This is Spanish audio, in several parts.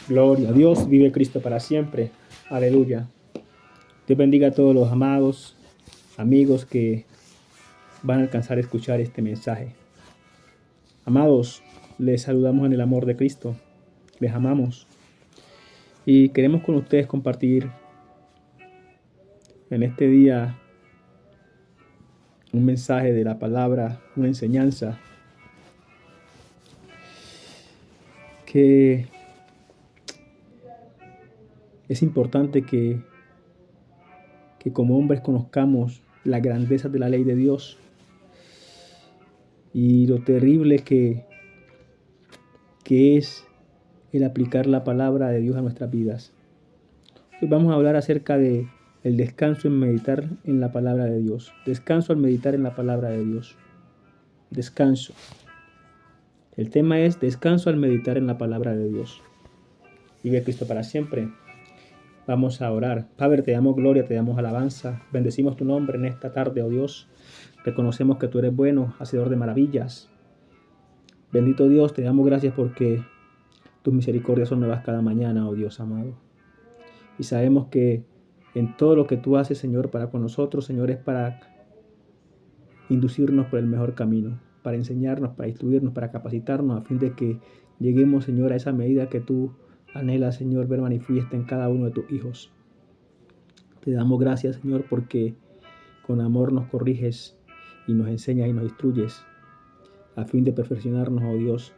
Gloria a Dios, vive Cristo para siempre. Aleluya. Dios bendiga a todos los amados amigos que van a alcanzar a escuchar este mensaje. Amados, les saludamos en el amor de Cristo. Les amamos. Y queremos con ustedes compartir en este día un mensaje de la palabra, una enseñanza que es importante que como hombres conozcamos la grandeza de la ley de Dios y lo terrible que es el aplicar la palabra de Dios a nuestras vidas. Hoy vamos a hablar acerca de el descanso en meditar en la palabra de Dios. Descanso al meditar en la palabra de Dios. Descanso. El tema es descanso al meditar en la palabra de Dios. Vive Cristo para siempre. Vamos a orar. Padre, te damos gloria, te damos alabanza. Bendecimos tu nombre en esta tarde, oh Dios. Reconocemos que tú eres bueno, hacedor de maravillas. Bendito Dios, te damos gracias porque tus misericordias son nuevas cada mañana, oh Dios amado. Y sabemos que en todo lo que tú haces, Señor, para con nosotros, Señor, es para inducirnos por el mejor camino, para enseñarnos, para instruirnos, para capacitarnos, a fin de que lleguemos, Señor, a esa medida que tú anhelas, Señor, ver manifiesta en cada uno de tus hijos. Te damos gracias, Señor, porque con amor nos corriges y nos enseñas y nos instruyes, a fin de perfeccionarnos, oh Dios,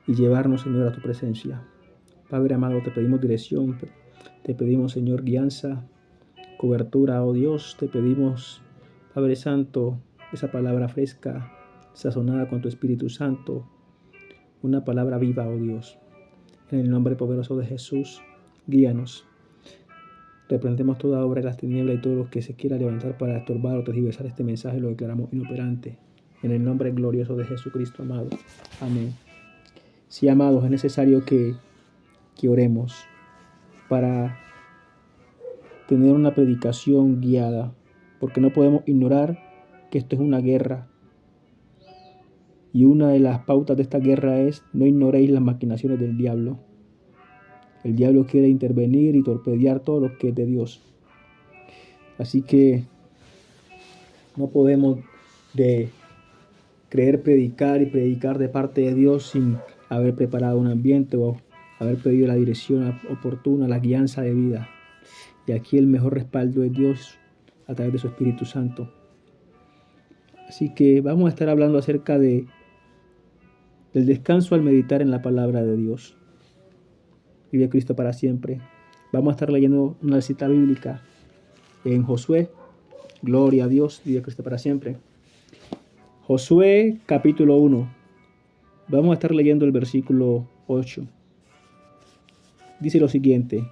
y llevarnos, Señor, a tu presencia. Padre amado, te pedimos dirección, te pedimos, Señor, guianza, cobertura, oh Dios, te pedimos, Padre Santo, esa palabra fresca, sazonada con tu Espíritu Santo, una palabra viva, oh Dios. En el nombre poderoso de Jesús, guíanos. Reprendemos toda obra de las tinieblas y todo lo que se quiera levantar para estorbar o tergiversar este mensaje, lo declaramos inoperante. En el nombre glorioso de Jesucristo, amado. Amén. Sí, amados, es necesario que oremos para tener una predicación guiada, porque no podemos ignorar que esto es una guerra. Y una de las pautas de esta guerra es: no ignoréis las maquinaciones del diablo. El diablo quiere intervenir y torpedear todo lo que es de Dios. Así que no podemos creer predicar y predicar de parte de Dios sin haber preparado un ambiente o haber pedido la dirección oportuna, la guianza de vida. Y aquí el mejor respaldo es Dios a través de su Espíritu Santo. Así que vamos a estar hablando acerca del descanso al meditar en la palabra de Dios. Vive Cristo para siempre. Vamos a estar leyendo una cita bíblica en Josué. Gloria a Dios, vive Cristo para siempre. Josué capítulo 1. Vamos a estar leyendo el versículo 8. Dice lo siguiente,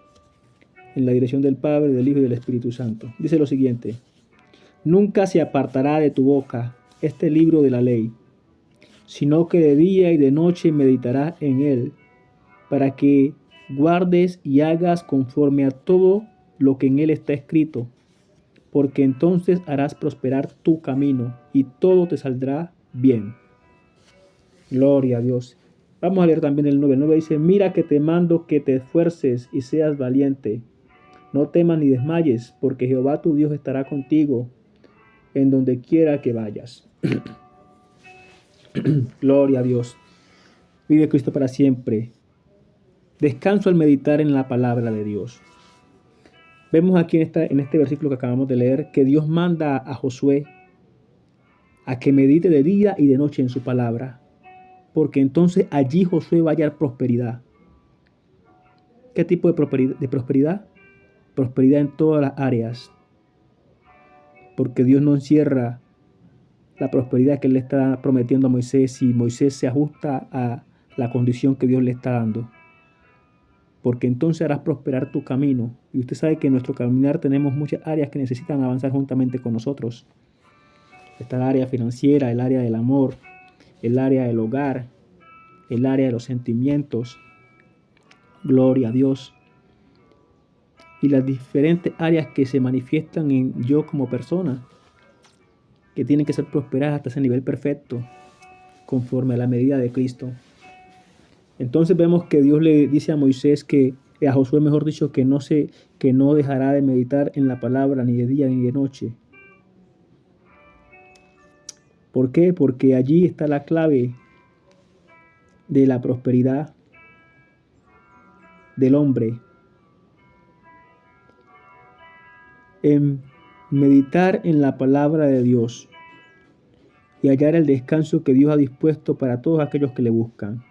en la dirección del Padre, del Hijo y del Espíritu Santo. Dice lo siguiente: nunca se apartará de tu boca este libro de la ley, sino que de día y de noche meditarás en él, para que guardes y hagas conforme a todo lo que en él está escrito, porque entonces harás prosperar tu camino y todo te saldrá bien. Gloria a Dios. Vamos a leer también el 9. El 9 dice: mira que te mando que te esfuerces y seas valiente. No temas ni desmayes, porque Jehová tu Dios estará contigo en donde quiera que vayas. Gloria a Dios. Vive Cristo para siempre. Descanso al meditar en la palabra de Dios. Vemos aquí en este versículo que acabamos de leer que Dios manda a Josué a que medite de día y de noche en su palabra, porque entonces allí Josué va a hallar prosperidad. ¿Qué tipo de prosperidad? Prosperidad en todas las áreas, porque Dios no encierra la prosperidad que Él le está prometiendo a Moisés si Moisés se ajusta a la condición que Dios le está dando. Porque entonces harás prosperar tu camino. Y usted sabe que en nuestro caminar tenemos muchas áreas que necesitan avanzar juntamente con nosotros. Está el área financiera, el área del amor, el área del hogar, el área de los sentimientos. Gloria a Dios. Y las diferentes áreas que se manifiestan en yo como persona, que tienen que ser prosperadas hasta ese nivel perfecto, conforme a la medida de Cristo. Entonces vemos que Dios le dice a Moisés a Josué, mejor dicho, que no dejará de meditar en la palabra ni de día ni de noche. ¿Por qué? Porque allí está la clave de la prosperidad del hombre. En meditar en la palabra de Dios y hallar el descanso que Dios ha dispuesto para todos aquellos que le buscan.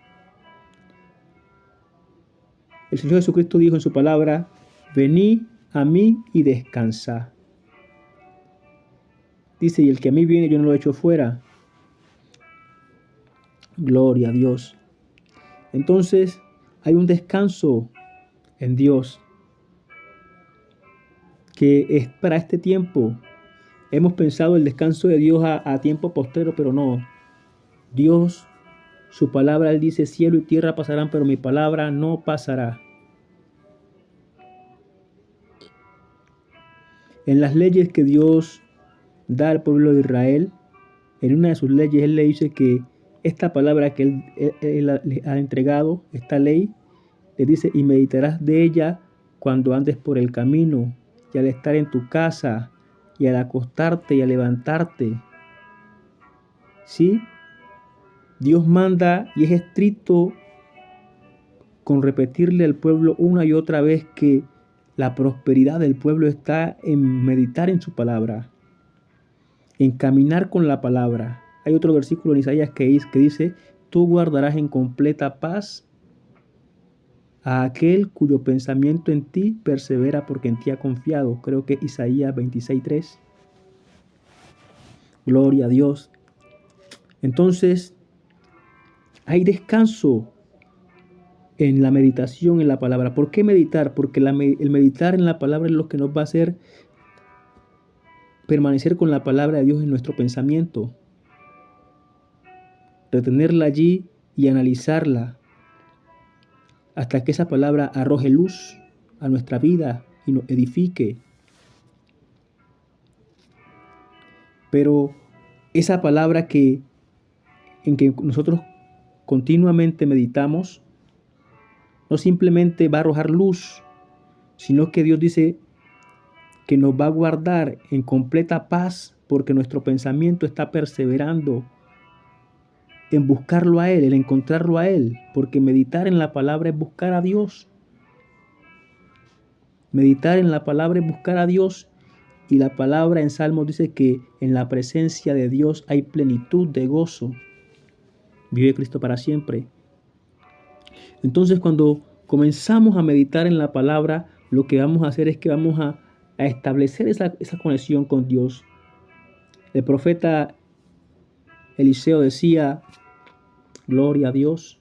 El Señor Jesucristo dijo en su palabra: venid a mí y descansad. Dice, y el que a mí viene yo no lo echo fuera. Gloria a Dios. Entonces hay un descanso en Dios que es para este tiempo. Hemos pensado el descanso de Dios a tiempo postrero, pero no. Dios, su palabra, Él dice, cielo y tierra pasarán, pero mi palabra no pasará. En las leyes que Dios da al pueblo de Israel, en una de sus leyes Él le dice que esta palabra que Él le ha entregado, esta ley, le dice, y meditarás de ella cuando andes por el camino, y al estar en tu casa, y al acostarte y al levantarte. ¿Sí? Dios manda y es estricto con repetirle al pueblo una y otra vez que la prosperidad del pueblo está en meditar en su palabra, en caminar con la palabra. Hay otro versículo en Isaías que dice, tú guardarás en completa paz a aquel cuyo pensamiento en ti persevera porque en ti ha confiado. Creo que Isaías 26:3. Gloria a Dios. Entonces, hay descanso en la meditación en la palabra. ¿Por qué meditar? Porque el meditar en la palabra es lo que nos va a hacer permanecer con la palabra de Dios en nuestro pensamiento, retenerla allí y analizarla hasta que esa palabra arroje luz a nuestra vida y nos edifique. Pero esa palabra en que nosotros continuamente meditamos no simplemente va a arrojar luz, sino que Dios dice que nos va a guardar en completa paz porque nuestro pensamiento está perseverando en buscarlo a Él, en encontrarlo a Él, porque meditar en la palabra es buscar a Dios. Meditar en la palabra es buscar a Dios, y la palabra en Salmos dice que en la presencia de Dios hay plenitud de gozo. Vive Cristo para siempre. Entonces, cuando comenzamos a meditar en la palabra, lo que vamos a hacer es que vamos a establecer esa conexión con Dios. El profeta Eliseo decía, gloria a Dios,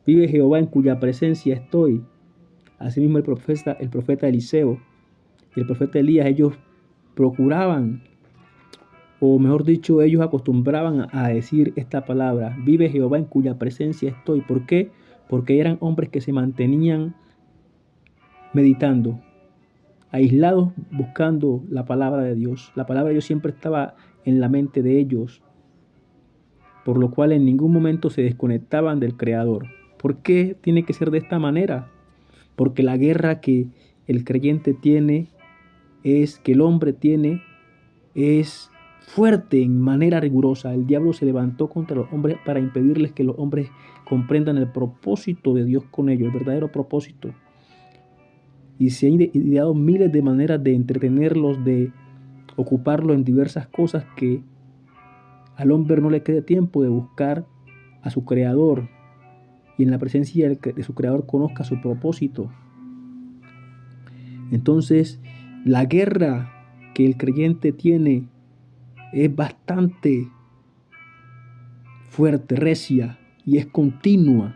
vive Jehová en cuya presencia estoy. Asimismo el profeta Eliseo y el profeta Elías, ellos procuraban, o mejor dicho, ellos acostumbraban a decir esta palabra, vive Jehová en cuya presencia estoy. ¿Por qué? Porque eran hombres que se mantenían meditando, aislados buscando la palabra de Dios. La palabra de Dios siempre estaba en la mente de ellos, por lo cual en ningún momento se desconectaban del Creador. ¿Por qué tiene que ser de esta manera? Porque la guerra que el creyente tiene que el hombre tiene, es fuerte en manera rigurosa. El diablo se levantó contra los hombres para impedirles que los hombres comprendan el propósito de Dios con ellos, el verdadero propósito. Y se han ideado miles de maneras de entretenerlos, de ocuparlos en diversas cosas que al hombre no le quede tiempo de buscar a su Creador y en la presencia de su Creador conozca su propósito. Entonces, la guerra que el creyente tiene es bastante fuerte, recia y es continua.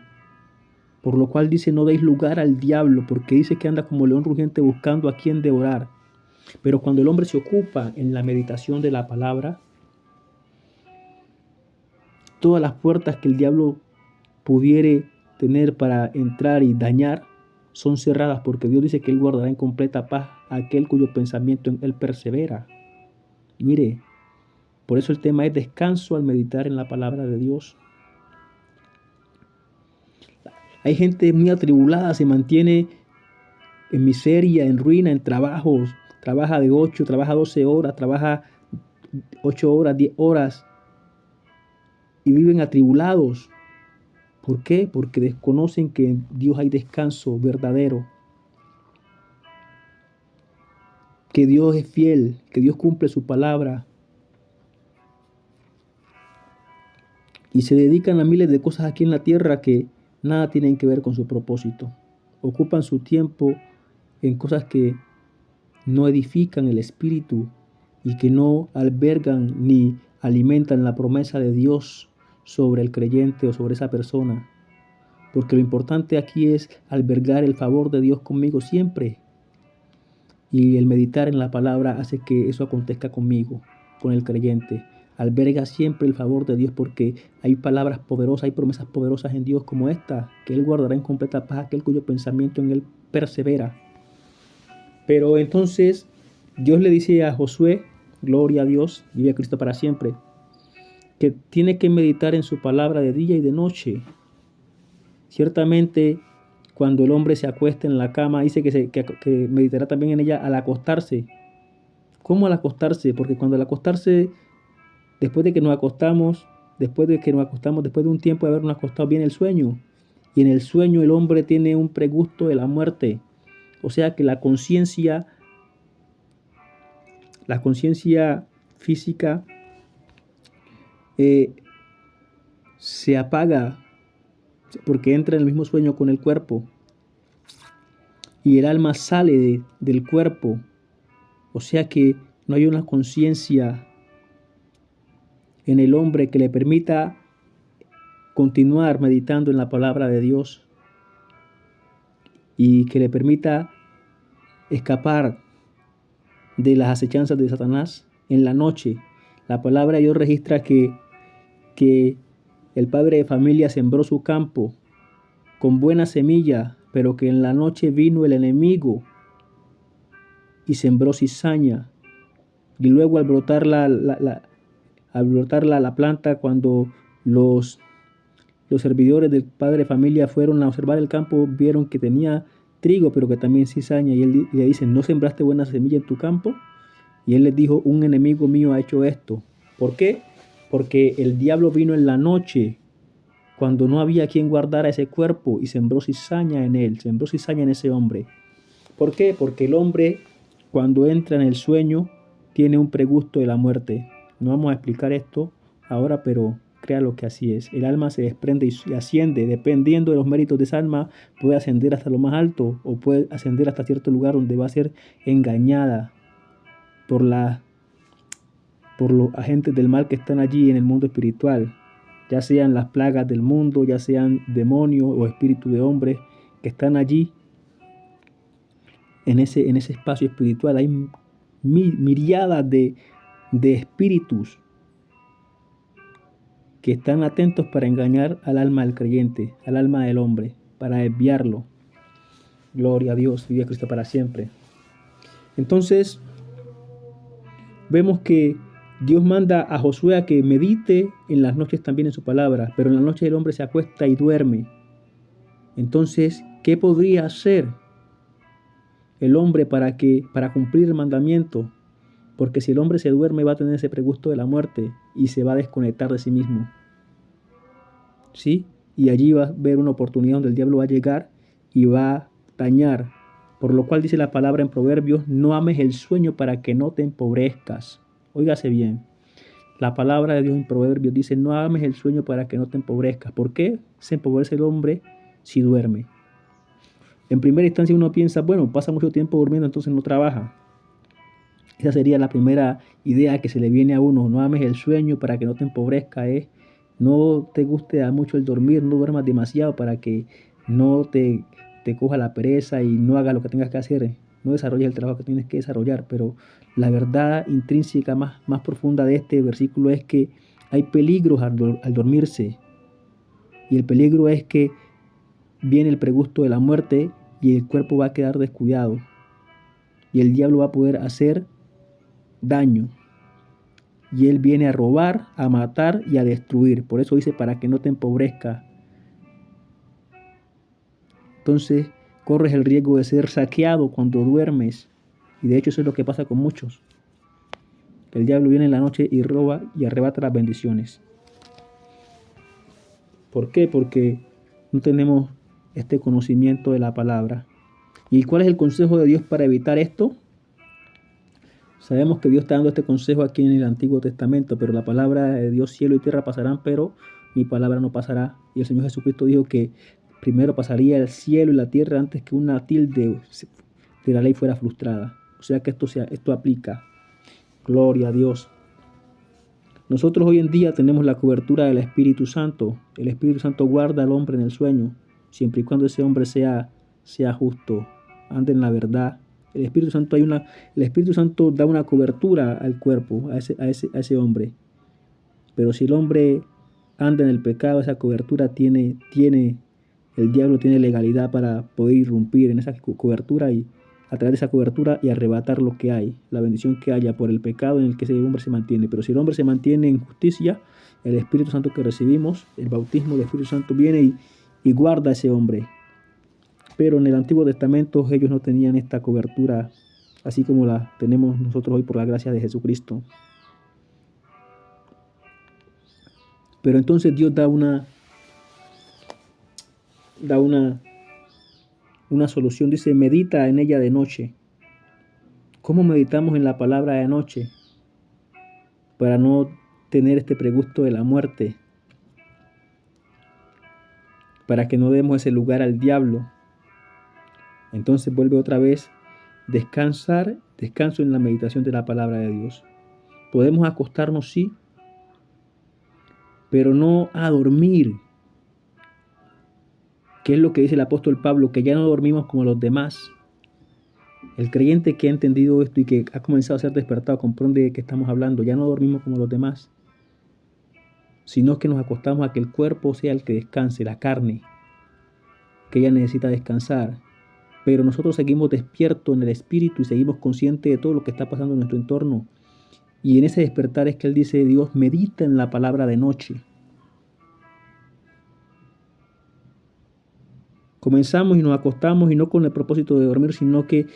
Por lo cual dice, no deis lugar al diablo, porque dice que anda como león rugiente buscando a quien devorar. Pero cuando el hombre se ocupa en la meditación de la palabra, todas las puertas que el diablo pudiere tener para entrar y dañar son cerradas, porque Dios dice que Él guardará en completa paz a aquel cuyo pensamiento en Él persevera. Mire, por eso el tema es descanso al meditar en la palabra de Dios. Hay gente muy atribulada, se mantiene en miseria, en ruina, en trabajos. Trabaja de 8, trabaja 12 horas, trabaja 8 horas, 10 horas y viven atribulados. ¿Por qué? Porque desconocen que en Dios hay descanso verdadero, que Dios es fiel, que Dios cumple su palabra y se dedican a miles de cosas aquí en la tierra que nada tienen que ver con su propósito. Ocupan su tiempo en cosas que no edifican el espíritu y que no albergan ni alimentan la promesa de Dios sobre el creyente o sobre esa persona. Porque lo importante aquí es albergar el favor de Dios conmigo siempre. Y el meditar en la palabra hace que eso acontezca conmigo, con el creyente. Alberga siempre el favor de Dios porque hay palabras poderosas, hay promesas poderosas en Dios como esta, que Él guardará en completa paz aquel cuyo pensamiento en Él persevera. Pero entonces Dios le dice a Josué, gloria a Dios, vive a Cristo para siempre, que tiene que meditar en su palabra de día y de noche. Ciertamente, cuando el hombre se acuesta en la cama, dice que meditará también en ella al acostarse. ¿Cómo al acostarse? Porque cuando al acostarse, después de que nos acostamos, después de un tiempo de habernos acostado, viene el sueño. Y en el sueño el hombre tiene un pregusto de la muerte. O sea que la conciencia física se apaga porque entra en el mismo sueño con el cuerpo y el alma sale del cuerpo. O sea que no hay una conciencia en el hombre que le permita continuar meditando en la palabra de Dios y que le permita escapar de las acechanzas de Satanás en la noche. La palabra de Dios registra que el padre de familia sembró su campo con buena semilla, pero que en la noche vino el enemigo y sembró cizaña. Y luego al brotar la planta, cuando los servidores del padre de familia fueron a observar el campo, vieron que tenía trigo, pero que también cizaña. Y él le dice, ¿no sembraste buena semilla en tu campo? Y él les dijo, un enemigo mío ha hecho esto. ¿Por qué? Porque el diablo vino en la noche, cuando no había quien guardara ese cuerpo, y sembró cizaña en él, sembró cizaña en ese hombre. ¿Por qué? Porque el hombre, cuando entra en el sueño, tiene un pregusto de la muerte. No vamos a explicar esto ahora, pero créalo que así es. El alma se desprende y asciende. Dependiendo de los méritos de esa alma, puede ascender hasta lo más alto o puede ascender hasta cierto lugar donde va a ser engañada por los agentes del mal que están allí en el mundo espiritual, ya sean las plagas del mundo, ya sean demonios o espíritus de hombres que están allí en ese espacio espiritual. Hay miriadas de espíritus que están atentos para engañar al alma del creyente, al alma del hombre, para desviarlo. Gloria a Dios, vive Cristo para siempre. Entonces, vemos que Dios manda a Josué a que medite en las noches también en su palabra, pero en la noche el hombre se acuesta y duerme. Entonces, ¿qué podría hacer el hombre para cumplir el mandamiento? Porque si el hombre se duerme va a tener ese pregusto de la muerte y se va a desconectar de sí mismo. ¿Sí? Y allí va a haber una oportunidad donde el diablo va a llegar y va a dañar. Por lo cual dice la palabra en Proverbios, no ames el sueño para que no te empobrezcas. Óigase bien. La palabra de Dios en Proverbios dice, no ames el sueño para que no te empobrezcas. ¿Por qué se empobrece el hombre si duerme? En primera instancia uno piensa, bueno, pasa mucho tiempo durmiendo, entonces no trabaja. Esa sería la primera idea que se le viene a uno. No ames el sueño para que no te empobrezcas. No te guste mucho el dormir, no duermas demasiado para que no te coja la pereza y no hagas lo que tengas que hacer. No desarrolles el trabajo que tienes que desarrollar. Pero la verdad intrínseca más profunda de este versículo es que hay peligros al dormirse. Y el peligro es que viene el pregusto de la muerte y el cuerpo va a quedar descuidado. Y el diablo va a poder hacer daño. Y él viene a robar, a matar y a destruir. Por eso dice, para que no te empobrezca. entonces corres el riesgo de ser saqueado cuando duermes. Y de hecho eso es lo que pasa con muchos. El diablo viene en la noche y roba y arrebata las bendiciones. ¿Por qué? Porque no tenemos este conocimiento de la palabra. ¿Y cuál es el consejo de Dios para evitar esto? Sabemos que Dios está dando este consejo aquí en el Antiguo Testamento, pero la palabra de Dios, cielo y tierra pasarán, pero mi palabra no pasará. Y el Señor Jesucristo dijo que primero pasaría el cielo y la tierra antes que una tilde de la ley fuera frustrada. O sea que esto aplica. Gloria a Dios. Nosotros hoy en día tenemos la cobertura del Espíritu Santo. El Espíritu Santo guarda al hombre en el sueño, siempre y cuando ese hombre sea justo, ande en la verdad. El Espíritu Santo da una cobertura al cuerpo, a ese hombre. Pero si el hombre anda en el pecado, esa cobertura el diablo tiene legalidad para poder irrumpir en esa cobertura y a través de esa cobertura y arrebatar lo que hay, la bendición que haya por el pecado en el que ese hombre se mantiene. Pero si el hombre se mantiene en justicia, el Espíritu Santo que recibimos, el bautismo del Espíritu Santo viene y guarda a ese hombre. Pero en el Antiguo Testamento ellos no tenían esta cobertura, así como la tenemos nosotros hoy por la gracia de Jesucristo. Pero entonces Dios da una solución, dice, medita en ella de noche. ¿Cómo meditamos en la palabra de noche? Para no tener este pregusto de la muerte, para que no demos ese lugar al diablo. Entonces vuelve otra vez, descanso en la meditación de la palabra de Dios. Podemos acostarnos, sí, pero no a dormir. ¿Qué es lo que dice el apóstol Pablo? Que ya no dormimos como los demás. El creyente que ha entendido esto y que ha comenzado a ser despertado comprende de qué estamos hablando. Ya no dormimos como los demás, sino que nos acostamos a que el cuerpo sea el que descanse, la carne, que ella necesita descansar. Pero nosotros seguimos despiertos en el espíritu y seguimos conscientes de todo lo que está pasando en nuestro entorno. Y en ese despertar es que él dice, Dios medita en la palabra de noche. Comenzamos y nos acostamos y no con el propósito de dormir, sino que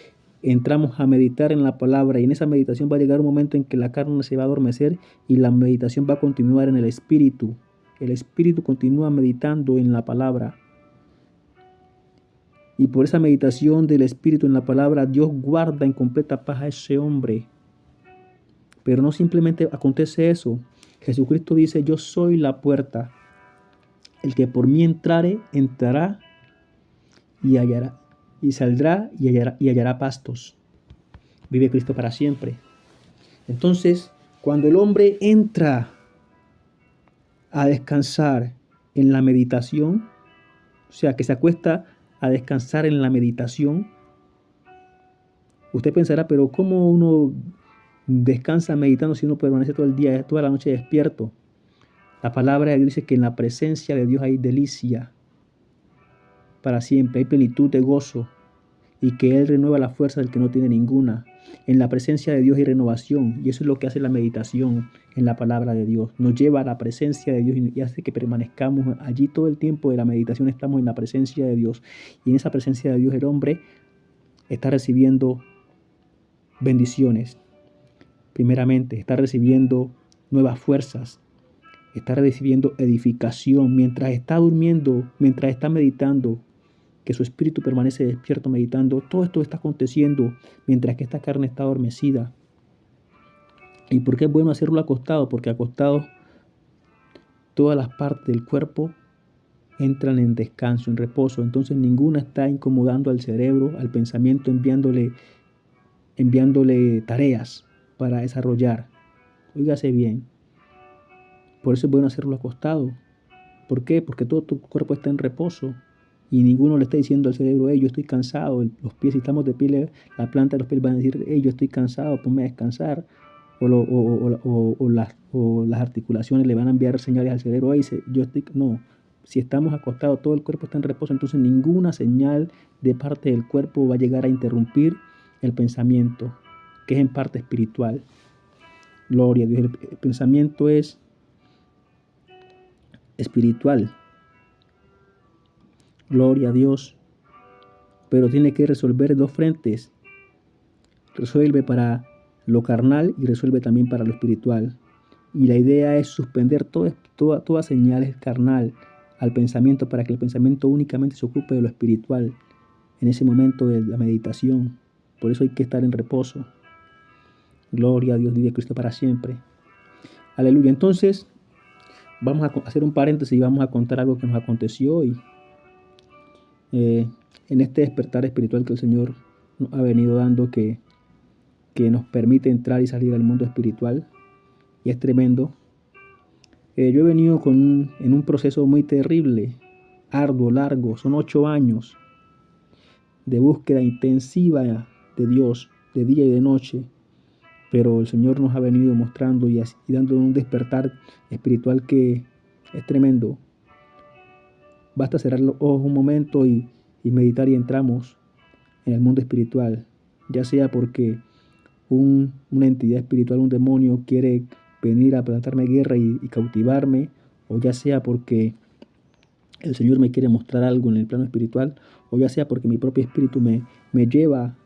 entramos a meditar en la palabra y en esa meditación va a llegar un momento en que la carne se va a adormecer y la meditación va a continuar en el espíritu. El espíritu continúa meditando en la palabra. Y por esa meditación del espíritu en la palabra, Dios guarda en completa paz a ese hombre. Pero no simplemente acontece eso. Jesucristo dice, yo soy la puerta. El que por mí entrare, entrará y hallará, y saldrá y hallará pastos. Vive Cristo para siempre. Entonces, cuando el hombre entra a descansar en la meditación, o sea, que se acuesta a descansar en la meditación, usted pensará, pero ¿cómo uno descansa meditando si uno permanece todo el día, toda la noche despierto? La palabra de Dios dice que en la presencia de Dios hay delicia para siempre, hay plenitud de gozo y que Él renueva la fuerza del que no tiene ninguna. En la presencia de Dios hay renovación y eso es lo que hace la meditación en la palabra de Dios. Nos lleva a la presencia de Dios y hace que permanezcamos allí todo el tiempo de la meditación. Estamos en la presencia de Dios y en esa presencia de Dios el hombre está recibiendo bendiciones. Primeramente, está recibiendo nuevas fuerzas, está recibiendo edificación mientras está durmiendo, mientras está meditando, que su espíritu permanece despierto meditando. Todo esto está aconteciendo mientras que esta carne está adormecida. ¿Y por qué es bueno hacerlo acostado? Porque acostado todas las partes del cuerpo entran en descanso, en reposo. Entonces ninguna está incomodando al cerebro, al pensamiento, enviándole tareas para desarrollar. Óigase bien. Por eso es bueno hacerlo acostado. ¿Por qué? Porque todo tu cuerpo está en reposo. Y ninguno le está diciendo al cerebro, yo estoy cansado. Los pies, si estamos de pie, la planta de los pies van a decir, yo estoy cansado, ponme a descansar. O las articulaciones le van a enviar señales al cerebro, no. Si estamos acostados, todo el cuerpo está en reposo, entonces ninguna señal de parte del cuerpo va a llegar a interrumpir el pensamiento, que es en parte espiritual. Gloria a Dios. El pensamiento es espiritual. Gloria a Dios. pero tiene que resolver dos frentes. Resuelve para lo carnal y resuelve también para lo espiritual. Y la idea es suspender toda señales carnal al pensamiento para que el pensamiento únicamente se ocupe de lo espiritual en ese momento de la meditación. Por eso hay que estar en reposo. Gloria a Dios, vive Cristo para siempre. Aleluya. Entonces, vamos a hacer un paréntesis y vamos a contar algo que nos aconteció hoy. En este despertar espiritual que el Señor nos ha venido dando, que nos permite entrar y salir al mundo espiritual, y es tremendo. Yo he venido en un proceso muy terrible, arduo, largo, son 8 años de búsqueda intensiva de Dios, de día y de noche, pero el Señor nos ha venido mostrando y dando un despertar espiritual que es tremendo. Basta cerrar los ojos un momento y meditar y entramos en el mundo espiritual, ya sea porque una entidad espiritual, un demonio quiere venir a plantarme guerra y cautivarme, o ya sea porque el Señor me quiere mostrar algo en el plano espiritual, o ya sea porque mi propio espíritu me lleva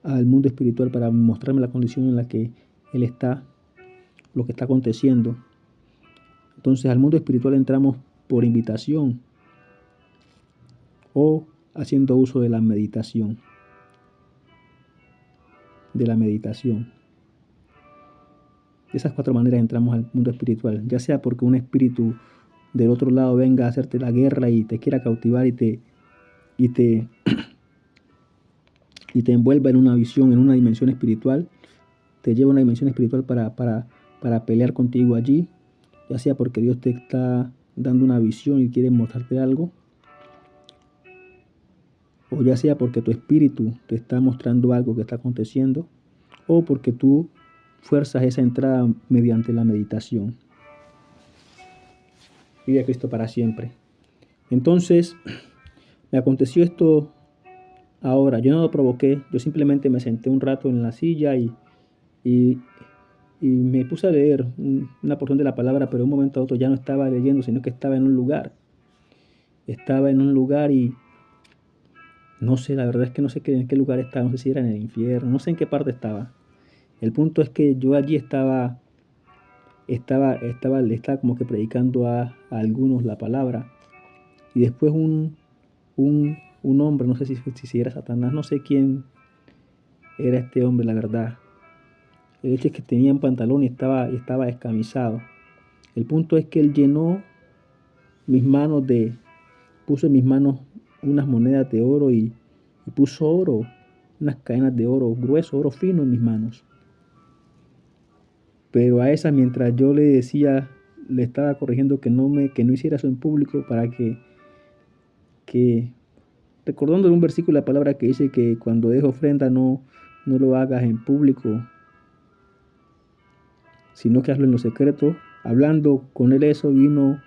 al mundo espiritual para mostrarme la condición en la que Él está, lo que está aconteciendo. Entonces al mundo espiritual entramos por invitación o haciendo uso de la meditación. De esas 4 maneras entramos al mundo espiritual, ya sea porque un espíritu del otro lado venga a hacerte la guerra y te quiera cautivar y te envuelva en una visión, en una dimensión espiritual, te lleva a una dimensión espiritual para pelear contigo allí, ya sea porque Dios te está dando una visión y quiere mostrarte algo, o ya sea porque tu espíritu te está mostrando algo que está aconteciendo, o porque tú fuerzas esa entrada mediante la meditación. Vive a Cristo para siempre. Entonces, me aconteció esto ahora. Yo no lo provoqué, yo simplemente me senté un rato en la silla y me puse a leer una porción de la palabra, pero de un momento a otro ya no estaba leyendo, sino que estaba en un lugar. Estaba en un lugar y no sé, la verdad es que no sé en qué lugar estaba, no sé si era en el infierno, no sé en qué parte estaba. El punto es que yo allí estaba como que predicando a algunos la palabra, y después un hombre, no sé si era Satanás, no sé quién era este hombre, la verdad. El hecho es que tenía un pantalón y estaba descamisado. El punto es que él llenó puso en mis manos unas monedas de oro y puso oro, unas cadenas de oro grueso, oro fino en mis manos. Pero a esa, mientras yo le estaba corrigiendo que no hiciera eso en público, para que recordando un versículo de la palabra que dice que cuando dejes ofrenda no lo hagas en público, sino que hazlo en lo secreto. Hablando con él eso, vino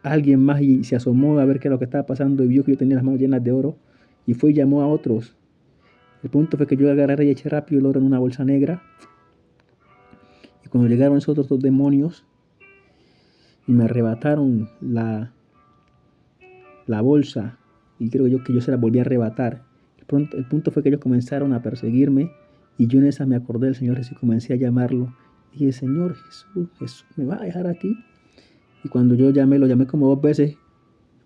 alguien más y se asomó a ver qué era lo que estaba pasando y vio que yo tenía las manos llenas de oro y fue y llamó a otros. El punto fue que yo agarré y eché rápido el oro en una bolsa negra, y cuando llegaron esos otros 2 demonios y me arrebataron la bolsa, y creo yo que yo se la volví a arrebatar. El punto fue que ellos comenzaron a perseguirme y yo en esa me acordé del Señor Jesús y comencé a llamarlo. Dije, Señor Jesús, ¿me va a dejar aquí? Y cuando yo lo llamé como 2 veces,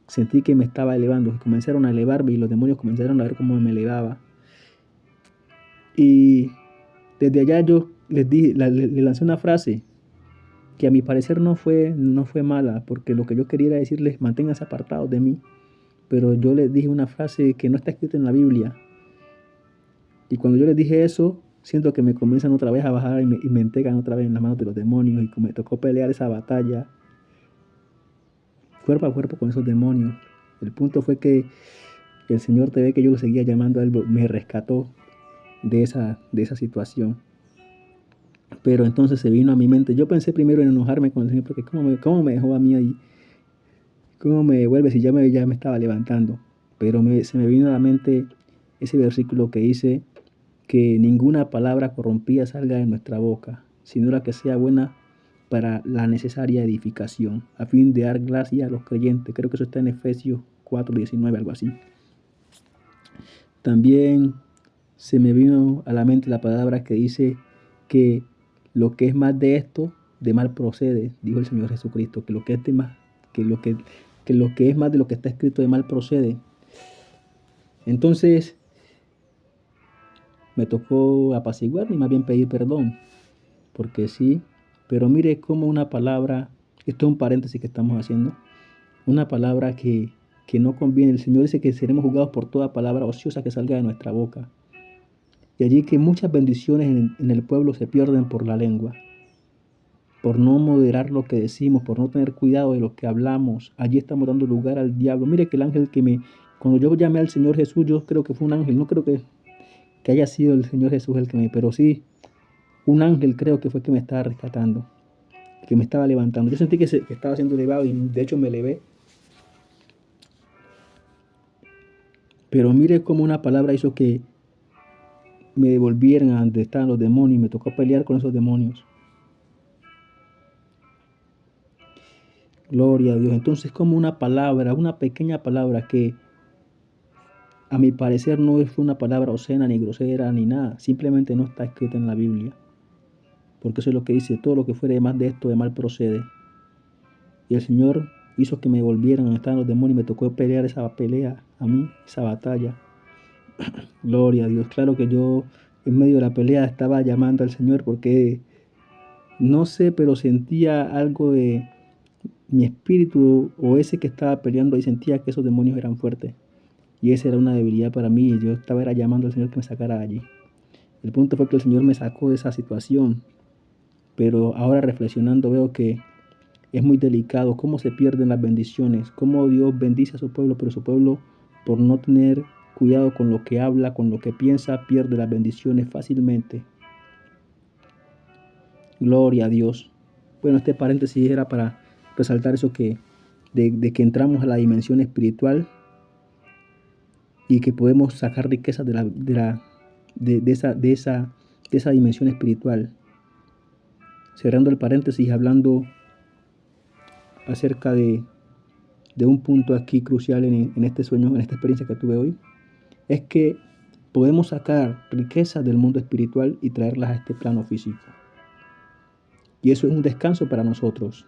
sentí que me estaba elevando. Comenzaron a elevarme y los demonios comenzaron a ver cómo me elevaba. Y desde allá yo le lancé una frase que a mi parecer no fue mala, porque lo que yo quería era decirles, manténganse apartados de mí. Pero yo les dije una frase que no está escrita en la Biblia. Y cuando yo les dije eso, siento que me comienzan otra vez a bajar y me entregan otra vez en las manos de los demonios, y me tocó pelear esa batalla cuerpo a cuerpo con esos demonios. El punto fue que el Señor, te ve que yo lo seguía llamando a él, me rescató de esa situación. Pero entonces se vino a mi mente. Yo pensé primero en enojarme con el Señor, porque ¿cómo me dejó a mí ahí? ¿Cómo me devuelve si ya me estaba levantando? Pero se me vino a la mente ese versículo que dice que ninguna palabra corrompida salga de nuestra boca, sino la que sea buena para la necesaria edificación, a fin de dar gracia a los creyentes. Creo que eso está en Efesios 4:19, algo así. También se me vino a la mente la palabra que dice que lo que es más de esto, de mal procede, dijo el Señor Jesucristo, que lo que es de más, que lo que es más de lo que está escrito de mal procede. Entonces me tocó apaciguarme y más bien pedir perdón, porque sí, pero mire cómo una palabra, esto es un paréntesis que estamos haciendo, una palabra que no conviene. El Señor dice que seremos juzgados por toda palabra ociosa que salga de nuestra boca. Y allí que muchas bendiciones en el pueblo se pierden por la lengua, por no moderar lo que decimos, por no tener cuidado de lo que hablamos. Allí estamos dando lugar al diablo. Mire que el ángel cuando yo llamé al Señor Jesús, yo creo que fue un ángel, no creo que haya sido el Señor Jesús pero sí, un ángel creo que fue que me estaba rescatando, que me estaba levantando. Yo sentí que estaba siendo elevado y de hecho me elevé. Pero mire cómo una palabra hizo que me devolvieran a donde estaban los demonios y me tocó pelear con esos demonios. Gloria a Dios. Entonces, como una palabra, una pequeña palabra que a mi parecer no es una palabra obscena, ni grosera, ni nada. Simplemente no está escrita en la Biblia. Porque eso es lo que dice, todo lo que fuere más de esto de mal procede. Y el Señor hizo que me volvieran a donde estaban los demonios y me tocó pelear esa pelea a mí, esa batalla. Gloria a Dios. Claro que yo en medio de la pelea estaba llamando al Señor porque no sé, pero sentía algo de mi espíritu o ese que estaba peleando ahí sentía que esos demonios eran fuertes. Y esa era una debilidad para mí y yo estaba llamando al Señor que me sacara de allí. El punto fue que el Señor me sacó de esa situación, pero ahora reflexionando veo que es muy delicado cómo se pierden las bendiciones, cómo Dios bendice a su pueblo, pero su pueblo por no tener cuidado con lo que habla, con lo que piensa, pierde las bendiciones fácilmente. Gloria a Dios. Bueno, este paréntesis era para resaltar eso de que entramos a la dimensión espiritual y que podemos sacar riquezas de esa dimensión espiritual. Cerrando el paréntesis, hablando acerca de un punto aquí crucial en este sueño, en esta experiencia que tuve hoy, es que podemos sacar riquezas del mundo espiritual y traerlas a este plano físico. Y eso es un descanso para nosotros,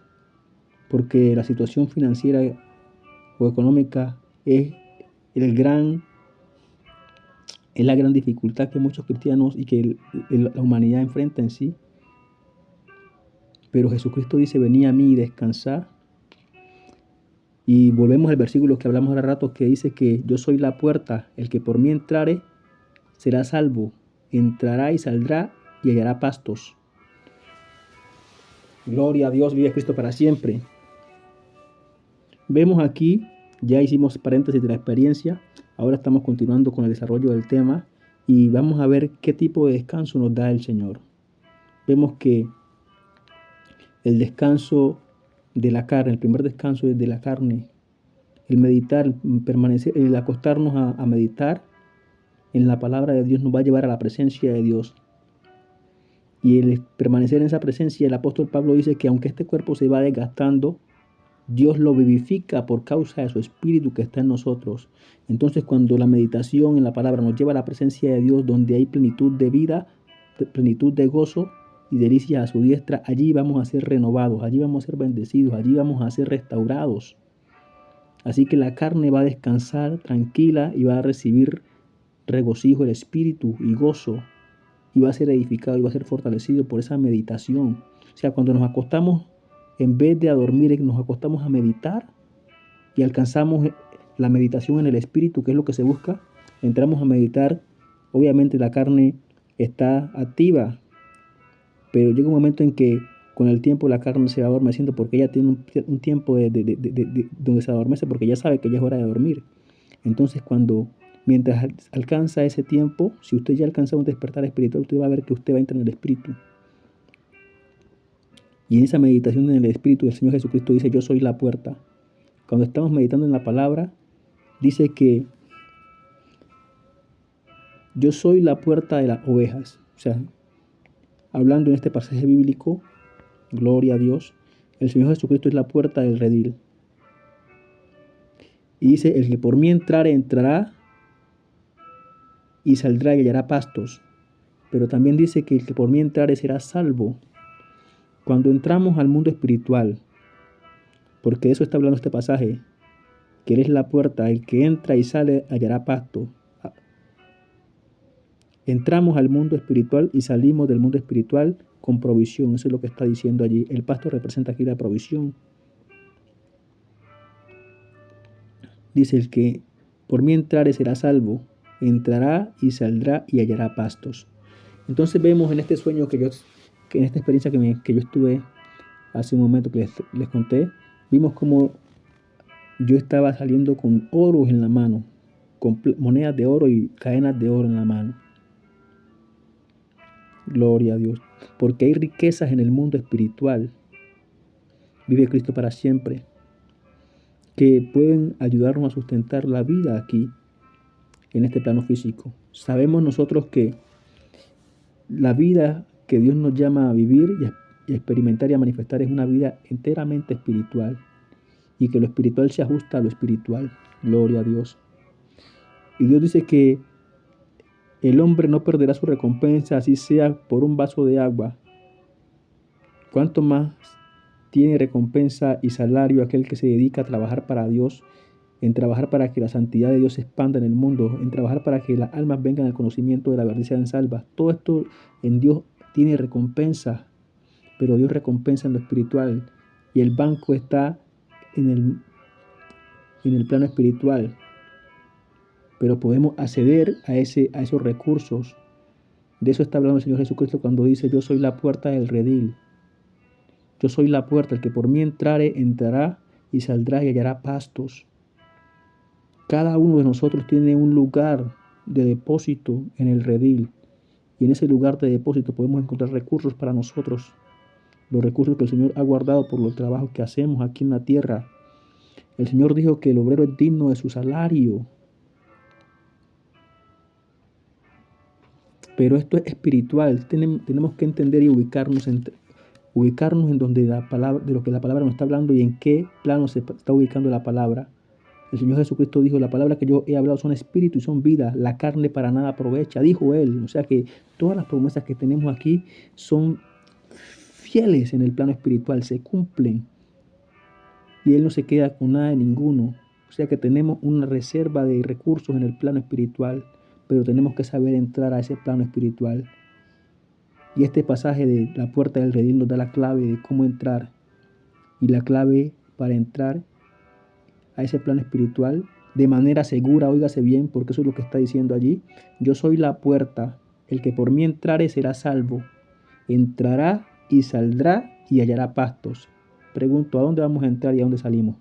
porque la situación financiera o económica es la gran dificultad que muchos cristianos y que la humanidad enfrenta en sí. Pero Jesucristo dice, venid a mí y descansad. Y volvemos al versículo que hablamos hace rato que dice que yo soy la puerta, el que por mí entrare será salvo, entrará y saldrá y hallará pastos. Gloria a Dios, vive Cristo para siempre. Vemos aquí, ya hicimos paréntesis de la experiencia, ahora estamos continuando con el desarrollo del tema y vamos a ver qué tipo de descanso nos da el Señor. Vemos que el descanso de la carne, el primer descanso es de la carne, el meditar, permanecer, el acostarnos a meditar en la palabra de Dios nos va a llevar a la presencia de Dios. Y el permanecer en esa presencia, el apóstol Pablo dice que aunque este cuerpo se va desgastando, Dios lo vivifica por causa de su espíritu que está en nosotros. Entonces, cuando la meditación en la palabra nos lleva a la presencia de Dios, donde hay plenitud de vida, plenitud de gozo y delicias a su diestra, allí vamos a ser renovados, allí vamos a ser bendecidos, allí vamos a ser restaurados. Así que la carne va a descansar tranquila y va a recibir regocijo el espíritu y gozo, y va a ser edificado y va a ser fortalecido por esa meditación. O sea, cuando nos acostamos, en vez de a dormir, nos acostamos a meditar y alcanzamos la meditación en el espíritu, que es lo que se busca. Entramos a meditar, obviamente la carne está activa, pero llega un momento en que con el tiempo la carne se va adormeciendo porque ella tiene un tiempo donde se adormece porque ya sabe que ya es hora de dormir. Entonces mientras alcanza ese tiempo, si usted ya alcanza un despertar espiritual, usted va a ver que usted va a entrar en el espíritu. Y en esa meditación en el espíritu, el Señor Jesucristo dice, yo soy la puerta. Cuando estamos meditando en la palabra, dice que yo soy la puerta de las ovejas. O sea, hablando en este pasaje bíblico, gloria a Dios, el Señor Jesucristo es la puerta del redil. Y dice, el que por mí entrare, entrará y saldrá y hallará pastos. Pero también dice que el que por mí entrare será salvo. Cuando entramos al mundo espiritual, porque de eso está hablando este pasaje, que eres la puerta, el que entra y sale hallará pasto. Entramos al mundo espiritual y salimos del mundo espiritual con provisión. Eso es lo que está diciendo allí. El pasto representa aquí la provisión. Dice, el que por mí entrare será salvo, entrará y saldrá y hallará pastos. Entonces vemos en este sueño que en esta experiencia que yo estuve hace un momento que les conté, vimos como yo estaba saliendo con oro en la mano, con monedas de oro y cadenas de oro en la mano. Gloria a Dios. Porque hay riquezas en el mundo espiritual. Vive Cristo para siempre, que pueden ayudarnos a sustentar la vida aquí, en este plano físico. Sabemos nosotros que la vida que Dios nos llama a vivir y a experimentar y a manifestar es una vida enteramente espiritual, y que lo espiritual se ajusta a lo espiritual. Gloria a Dios. Y Dios dice que el hombre no perderá su recompensa, así sea por un vaso de agua. ¿Cuánto más tiene recompensa y salario aquel que se dedica a trabajar para Dios, en trabajar para que la santidad de Dios se expanda en el mundo, en trabajar para que las almas vengan al conocimiento de la verdad y sean salvas? Todo esto en Dios tiene recompensa, pero Dios recompensa en lo espiritual, y el banco está en el plano espiritual. Pero podemos acceder a esos recursos. De eso está hablando el Señor Jesucristo cuando dice: yo soy la puerta del redil. Yo soy la puerta, el que por mí entrare, entrará y saldrá y hallará pastos. Cada uno de nosotros tiene un lugar de depósito en el redil, y en ese lugar de depósito podemos encontrar recursos para nosotros, los recursos que el Señor ha guardado por los trabajos que hacemos aquí en la tierra. El Señor dijo que el obrero es digno de su salario. Pero esto es espiritual. Tenemos que entender y ubicarnos en donde la palabra, de lo que la palabra nos está hablando y en qué plano se está ubicando la palabra. El Señor Jesucristo dijo: la palabra que yo he hablado son espíritu y son vida, la carne para nada aprovecha, dijo Él. O sea que todas las promesas que tenemos aquí son fieles en el plano espiritual, se cumplen. Y Él no se queda con nada de ninguno. O sea que tenemos una reserva de recursos en el plano espiritual, pero tenemos que saber entrar a ese plano espiritual. Y este pasaje de la puerta del redil nos da la clave de cómo entrar. Y la clave para entrar a ese plano espiritual de manera segura, óigase bien, porque eso es lo que está diciendo allí. Yo soy la puerta, el que por mí entrare será salvo. Entrará y saldrá y hallará pastos. Pregunto, ¿a dónde vamos a entrar y a dónde salimos?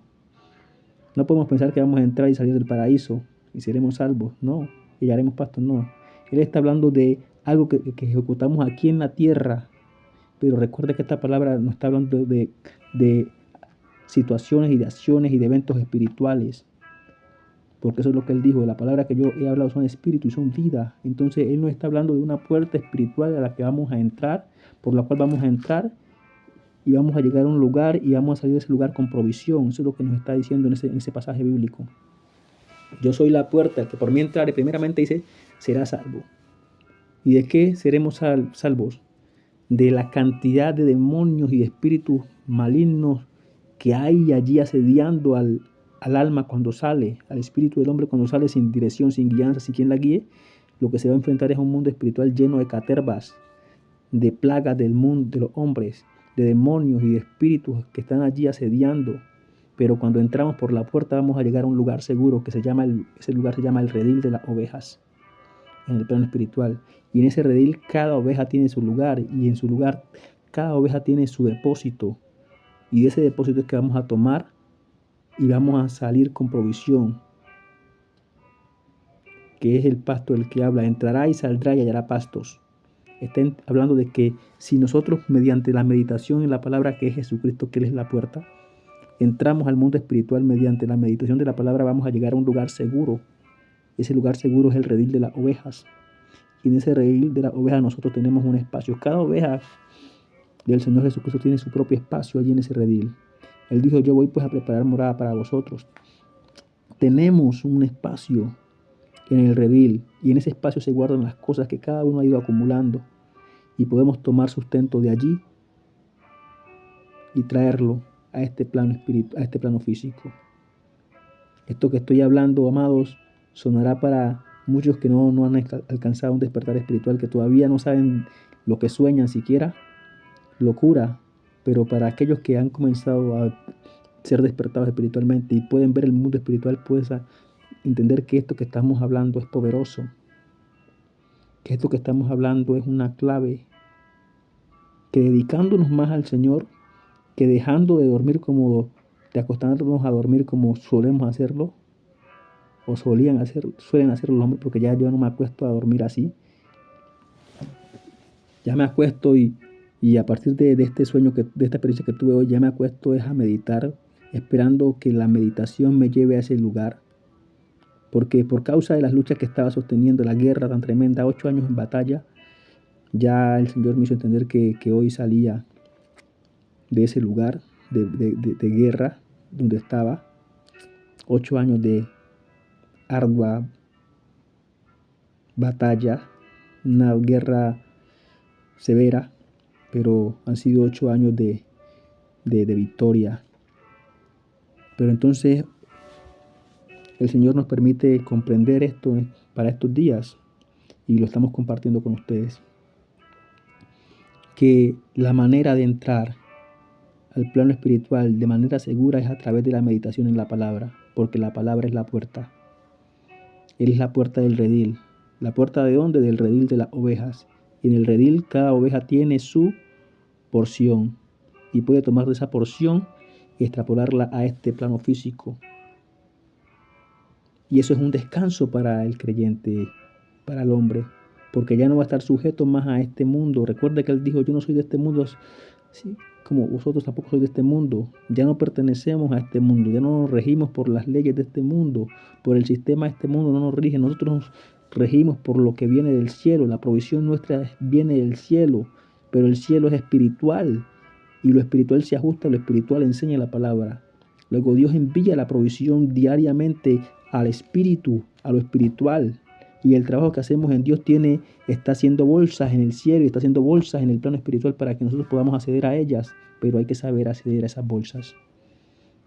No podemos pensar que vamos a entrar y salir del paraíso y seremos salvos. No, y hallaremos pastos, no. Él está hablando de algo que ejecutamos aquí en la tierra. Pero recuerde que esta palabra nos está hablando de situaciones y de acciones y de eventos espirituales. Porque eso es lo que Él dijo: la palabra que yo he hablado son espíritu y son vida. Entonces Él nos está hablando de una puerta espiritual a la que vamos a entrar, por la cual vamos a entrar y vamos a llegar a un lugar y vamos a salir de ese lugar con provisión. Eso es lo que nos está diciendo en ese pasaje bíblico. Yo soy la puerta, el que por mí entrare, primeramente dice, será salvo. ¿Y de qué seremos salvos? De la cantidad de demonios y de espíritus malignos que hay allí asediando al alma cuando sale, al espíritu del hombre cuando sale sin dirección, sin guianza, sin quien la guíe. Lo que se va a enfrentar es a un mundo espiritual lleno de catervas, de plagas del mundo, de los hombres, de demonios y de espíritus que están allí asediando. Pero cuando entramos por la puerta vamos a llegar a un lugar seguro que ese lugar se llama el redil de las ovejas, en el plano espiritual. Y en ese redil cada oveja tiene su lugar, y en su lugar cada oveja tiene su depósito. Y de ese depósito es que vamos a tomar y vamos a salir con provisión, que es el pasto del que habla. Entrará y saldrá y hallará pastos. Está hablando de que si nosotros, mediante la meditación en la palabra que es Jesucristo, que Él es la puerta, entramos al mundo espiritual mediante la meditación de la palabra, vamos a llegar a un lugar seguro. Ese lugar seguro es el redil de las ovejas. Y en ese redil de las ovejas nosotros tenemos un espacio. Cada oveja del Señor Jesucristo tiene su propio espacio allí en ese redil. Él dijo: yo voy pues a preparar morada para vosotros. Tenemos un espacio en el redil, y en ese espacio se guardan las cosas que cada uno ha ido acumulando, y podemos tomar sustento de allí y traerlo a este plano espiritual, a este plano físico. Esto que estoy hablando, amados, sonará para muchos que no han alcanzado un despertar espiritual, que todavía no saben lo que sueñan siquiera, locura, pero para aquellos que han comenzado a ser despertados espiritualmente y pueden ver el mundo espiritual, puedes entender que esto que estamos hablando es poderoso, que esto que estamos hablando es una clave, que dedicándonos más al Señor, que dejando de dormir de acostándonos a dormir como solemos hacerlo, o suelen hacerlo los hombres, porque ya yo no me acuesto a dormir así. Ya me acuesto y a partir de este sueño, de esta experiencia que tuve hoy, ya me acuesto a meditar, esperando que la meditación me lleve a ese lugar. Porque por causa de las luchas que estaba sosteniendo, la guerra tan tremenda, 8 años en batalla, ya el Señor me hizo entender que hoy salía de ese lugar de guerra donde estaba. 8 años de ardua batalla, una guerra severa, pero han sido 8 años de victoria. Pero entonces el Señor nos permite comprender esto para estos días y lo estamos compartiendo con ustedes. Que la manera de entrar al plano espiritual de manera segura es a través de la meditación en la palabra, porque la palabra es la puerta. Él es la puerta del redil. ¿La puerta de dónde? Del redil de las ovejas. Y en el redil cada oveja tiene su porción y puede tomar de esa porción y extrapolarla a este plano físico. Y eso es un descanso para el creyente, para el hombre, porque ya no va a estar sujeto más a este mundo. Recuerde que él dijo, yo no soy de este mundo, sí, como vosotros tampoco sois de este mundo. Ya no pertenecemos a este mundo, ya no nos regimos por las leyes de este mundo, por el sistema de este mundo no nos rige. Nosotros nos regimos por lo que viene del cielo. La provisión nuestra viene del cielo, pero el cielo es espiritual y lo espiritual se ajusta a lo espiritual, enseña la palabra. Luego Dios envía la provisión diariamente al espíritu, a lo espiritual. Y el trabajo que hacemos en Dios está haciendo bolsas en el cielo y está haciendo bolsas en el plano espiritual para que nosotros podamos acceder a ellas, pero hay que saber acceder a esas bolsas.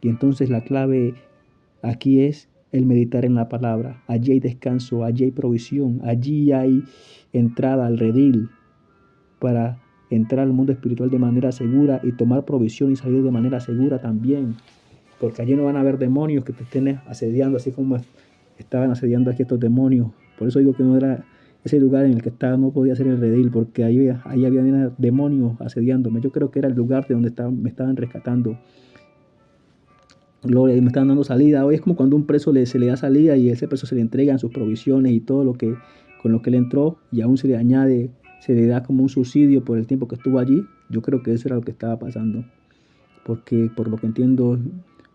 Y entonces la clave aquí es el meditar en la palabra. Allí hay descanso, allí hay provisión, allí hay entrada al redil para entrar al mundo espiritual de manera segura y tomar provisión y salir de manera segura también. Porque allí no van a haber demonios que te estén asediando, así como estaban asediando aquí estos demonios. Por eso digo que no era ese lugar en el que estaba, no podía ser el redil, porque ahí había demonios asediándome. Yo creo que era el lugar de donde me estaban rescatando. Gloria, me estaban dando salida. Hoy es como cuando un preso se le da salida y a ese preso se le entregan sus provisiones y todo con lo que él entró, y aún se le añade, se le da como un subsidio por el tiempo que estuvo allí. Yo creo que eso era lo que estaba pasando. Porque por lo que entiendo,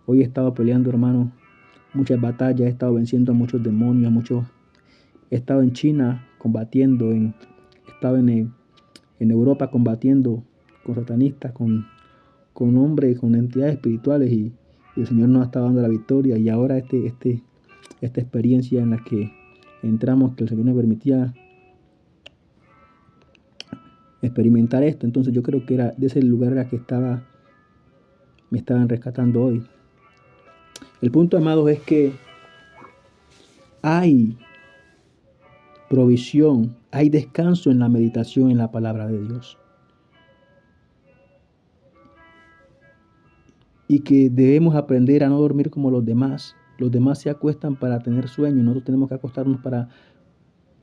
hoy he estado peleando, hermano, muchas batallas, he estado venciendo a muchos demonios, he estado en China combatiendo, he estado en Europa combatiendo con satanistas, con hombres, con entidades espirituales y el Señor nos ha estado dando la victoria. Y ahora esta experiencia en la que entramos, que el Señor nos permitía experimentar esto. Entonces yo creo que era de ese lugar en el que me estaban rescatando hoy. El punto, amados, es que hay provisión, hay descanso en la meditación en la palabra de Dios. Y que debemos aprender a no dormir como los demás. Los demás se acuestan para tener sueño, nosotros tenemos que acostarnos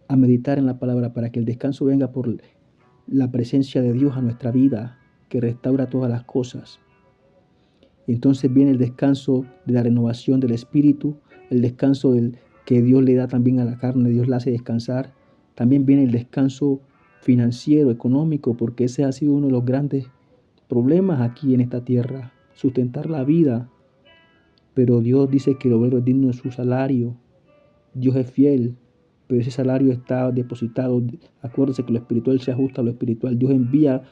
a meditar en la palabra, para que el descanso venga por la presencia de Dios a nuestra vida, que restaura todas las cosas. Y entonces viene el descanso de la renovación del espíritu, el descanso que Dios le da también a la carne, Dios la hace descansar. También viene el descanso financiero, económico, porque ese ha sido uno de los grandes problemas aquí en esta tierra, sustentar la vida. Pero Dios dice que el obrero es digno de su salario. Dios es fiel, pero ese salario está depositado. Acuérdese que lo espiritual se ajusta a lo espiritual. Dios envía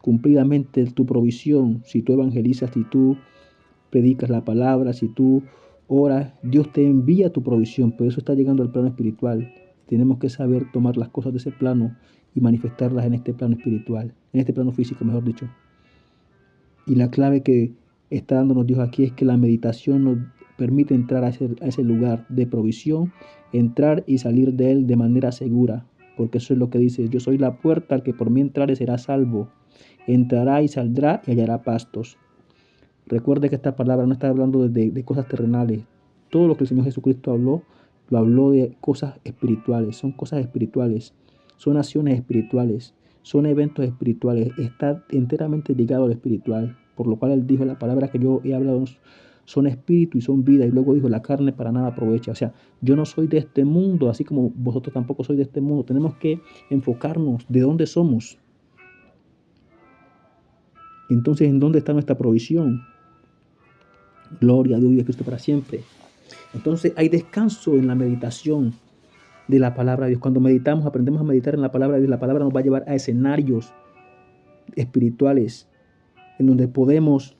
cumplidamente tu provisión si tú evangelizas, si tú predicas la palabra, si tú Ora, Dios te envía tu provisión, pero eso está llegando al plano espiritual. Tenemos que saber tomar las cosas de ese plano y manifestarlas en este plano espiritual, en este plano físico, mejor dicho. Y la clave que está dándonos Dios aquí es que la meditación nos permite entrar a ese lugar de provisión, entrar y salir de él de manera segura, porque eso es lo que dice: yo soy la puerta, al que por mí entrare será salvo, entrará y saldrá y hallará pastos. Recuerde que esta palabra no está hablando de cosas terrenales. Todo lo que el Señor Jesucristo habló, lo habló de cosas espirituales, son cosas espirituales, son acciones espirituales, son eventos espirituales, está enteramente ligado al espiritual, por lo cual Él dijo: la palabra que yo he hablado son espíritu y son vida, y luego dijo: la carne para nada aprovecha. O sea, yo no soy de este mundo, así como vosotros tampoco sois de este mundo. Tenemos que enfocarnos de dónde somos. Entonces, ¿en dónde está nuestra provisión? Gloria a Dios y a Cristo para siempre. Entonces hay descanso en la meditación de la palabra de Dios. Cuando meditamos, aprendemos a meditar en la palabra de Dios, la palabra nos va a llevar a escenarios espirituales en donde podemos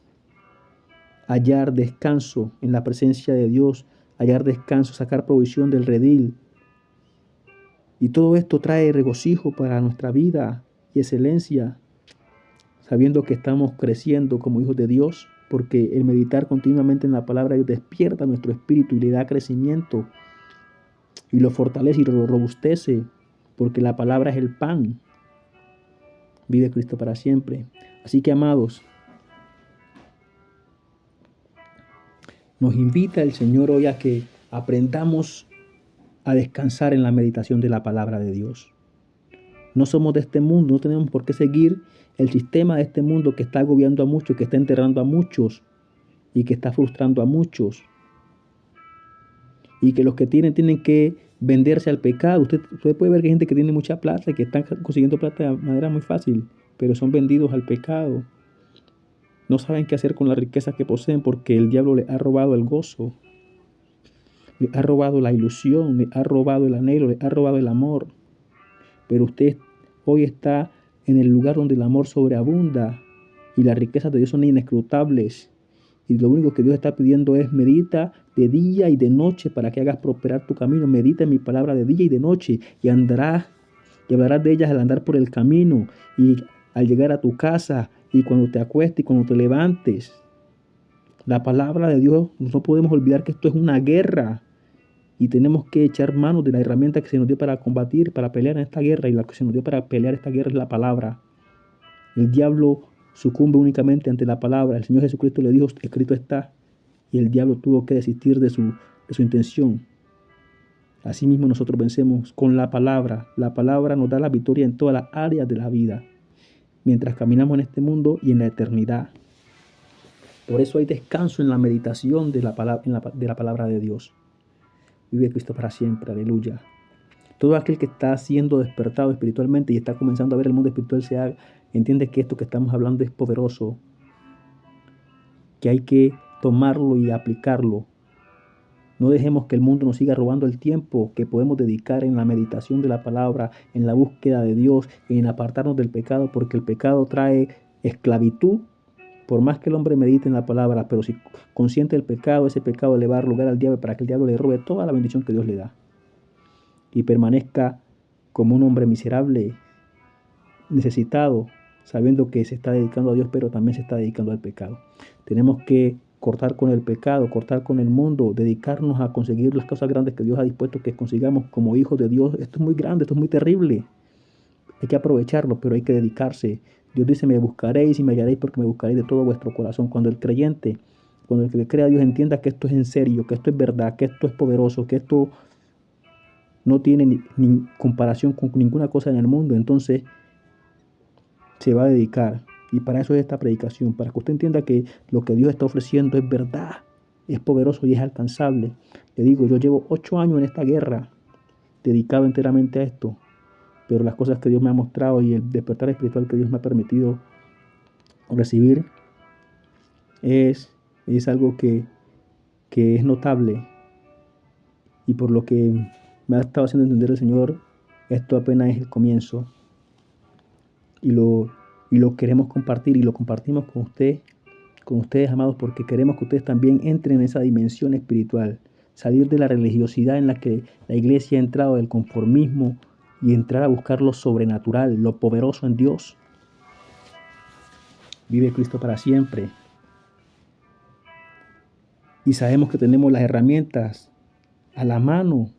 hallar descanso en la presencia de Dios, hallar descanso, sacar provisión del redil. Y todo esto trae regocijo para nuestra vida y excelencia, sabiendo que estamos creciendo como hijos de Dios, porque el meditar continuamente en la palabra de Dios despierta nuestro espíritu y le da crecimiento y lo fortalece y lo robustece, porque la palabra es el pan. Vive Cristo para siempre. Así que, amados, nos invita el Señor hoy a que aprendamos a descansar en la meditación de la palabra de Dios. No somos de este mundo, no tenemos por qué seguir el sistema de este mundo que está agobiando a muchos, que está enterrando a muchos y que está frustrando a muchos. Y que los que tienen que venderse al pecado. Usted puede ver que hay gente que tiene mucha plata y que están consiguiendo plata de manera muy fácil, pero son vendidos al pecado. No saben qué hacer con la riqueza que poseen porque el diablo les ha robado el gozo, les ha robado la ilusión, les ha robado el anhelo, les ha robado el amor. Pero usted hoy está en el lugar donde el amor sobreabunda y las riquezas de Dios son inescrutables. Y lo único que Dios está pidiendo es: medita de día y de noche para que hagas prosperar tu camino. Medita en mi palabra de día y de noche y andarás y hablarás de ellas al andar por el camino y al llegar a tu casa y cuando te acuestes y cuando te levantes. La palabra de Dios, no podemos olvidar que esto es una guerra y tenemos que echar mano de la herramienta que se nos dio para combatir, para pelear en esta guerra, y la que se nos dio para pelear esta guerra es la palabra. El diablo sucumbe únicamente ante la palabra. El Señor Jesucristo le dijo: escrito está, y el diablo tuvo que desistir de su intención. Asimismo nosotros vencemos con la palabra. La palabra nos da la victoria en todas las áreas de la vida, mientras caminamos en este mundo y en la eternidad. Por eso hay descanso en la meditación de la palabra de Dios. Vive Cristo para siempre, aleluya. Todo aquel que está siendo despertado espiritualmente y está comenzando a ver el mundo espiritual entiende que esto que estamos hablando es poderoso, que hay que tomarlo y aplicarlo. No dejemos que el mundo nos siga robando el tiempo que podemos dedicar en la meditación de la palabra, en la búsqueda de Dios, en apartarnos del pecado, porque el pecado trae esclavitud. Por más que el hombre medite en la palabra, pero si consciente del pecado, ese pecado le va a dar lugar al diablo para que el diablo le robe toda la bendición que Dios le da y permanezca como un hombre miserable, necesitado, sabiendo que se está dedicando a Dios, pero también se está dedicando al pecado. Tenemos que cortar con el pecado, cortar con el mundo, dedicarnos a conseguir las cosas grandes que Dios ha dispuesto que consigamos como hijos de Dios. Esto es muy grande, esto es muy terrible. Hay que aprovecharlo, pero hay que dedicarse. Dios dice: me buscaréis y me hallaréis porque me buscaréis de todo vuestro corazón. Cuando el creyente, cuando el que le crea a Dios entienda que esto es en serio, que esto es verdad, que esto es poderoso, que esto no tiene ni comparación con ninguna cosa en el mundo, entonces se va a dedicar. Y para eso es esta predicación, para que usted entienda que lo que Dios está ofreciendo es verdad, es poderoso y es alcanzable. Le digo, yo llevo 8 años en esta guerra, dedicado enteramente a esto, pero las cosas que Dios me ha mostrado y el despertar espiritual que Dios me ha permitido recibir es algo que es notable, y por lo que me ha estado haciendo entender el Señor, esto apenas es el comienzo, y lo queremos compartir y lo compartimos con usted con ustedes, amados, porque queremos que ustedes también entren en esa dimensión espiritual, salir de la religiosidad en la que la iglesia ha entrado, del conformismo, y entrar a buscar lo sobrenatural, lo poderoso en Dios. Vive Cristo para siempre. Y sabemos que tenemos las herramientas a la mano.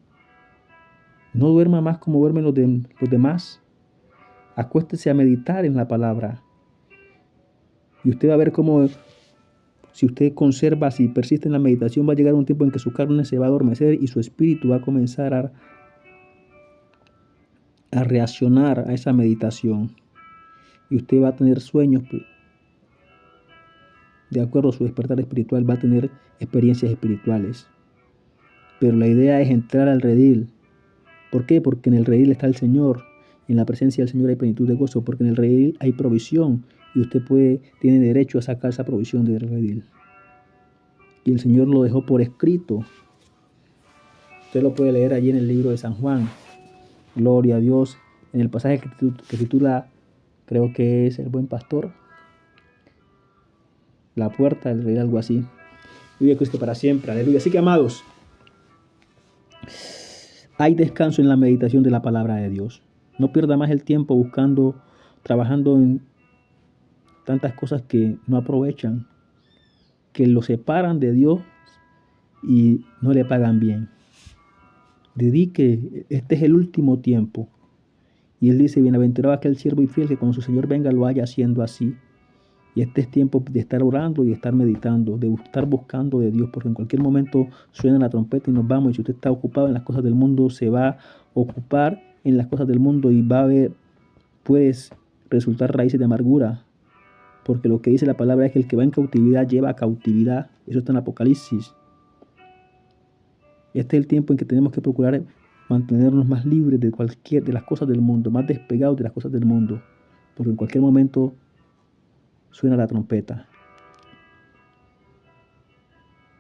No duerma más como duermen los demás. Acuéstese a meditar en la palabra. Y usted va a ver cómo, si usted conserva, si persiste en la meditación, va a llegar un tiempo en que su carne se va a adormecer y su espíritu va a comenzar a reaccionar a esa meditación. Y usted va a tener sueños de acuerdo a su despertar espiritual, va a tener experiencias espirituales. Pero la idea es entrar al redil. ¿Por qué? Porque en el redil está el Señor. En la presencia del Señor hay plenitud de gozo, porque en el redil hay provisión y usted tiene derecho a sacar esa provisión del redil. Y el Señor lo dejó por escrito. Usted lo puede leer allí en el libro de San Juan. Gloria a Dios. En el pasaje que titula, creo que es el buen pastor, la puerta del redil, algo así. Vive Cristo para siempre. Aleluya. Así que, amados, hay descanso en la meditación de la palabra de Dios. No pierda más el tiempo trabajando en tantas cosas que no aprovechan, que lo separan de Dios y no le pagan bien. Dedique, este es el último tiempo. Y él dice, bienaventurado aquel siervo y fiel que cuando su Señor venga lo haya haciendo así. Y este es tiempo de estar orando y de estar meditando, de estar buscando de Dios, porque en cualquier momento suena la trompeta y nos vamos. Y si usted está ocupado en las cosas del mundo, se va a ocupar en las cosas del mundo y va a ver, puedes resultar raíces de amargura. Porque lo que dice la palabra es que el que va en cautividad lleva a cautividad. Eso está en Apocalipsis. Este es el tiempo en que tenemos que procurar mantenernos más libres de las cosas del mundo, más despegados de las cosas del mundo. Porque en cualquier momento suena la trompeta.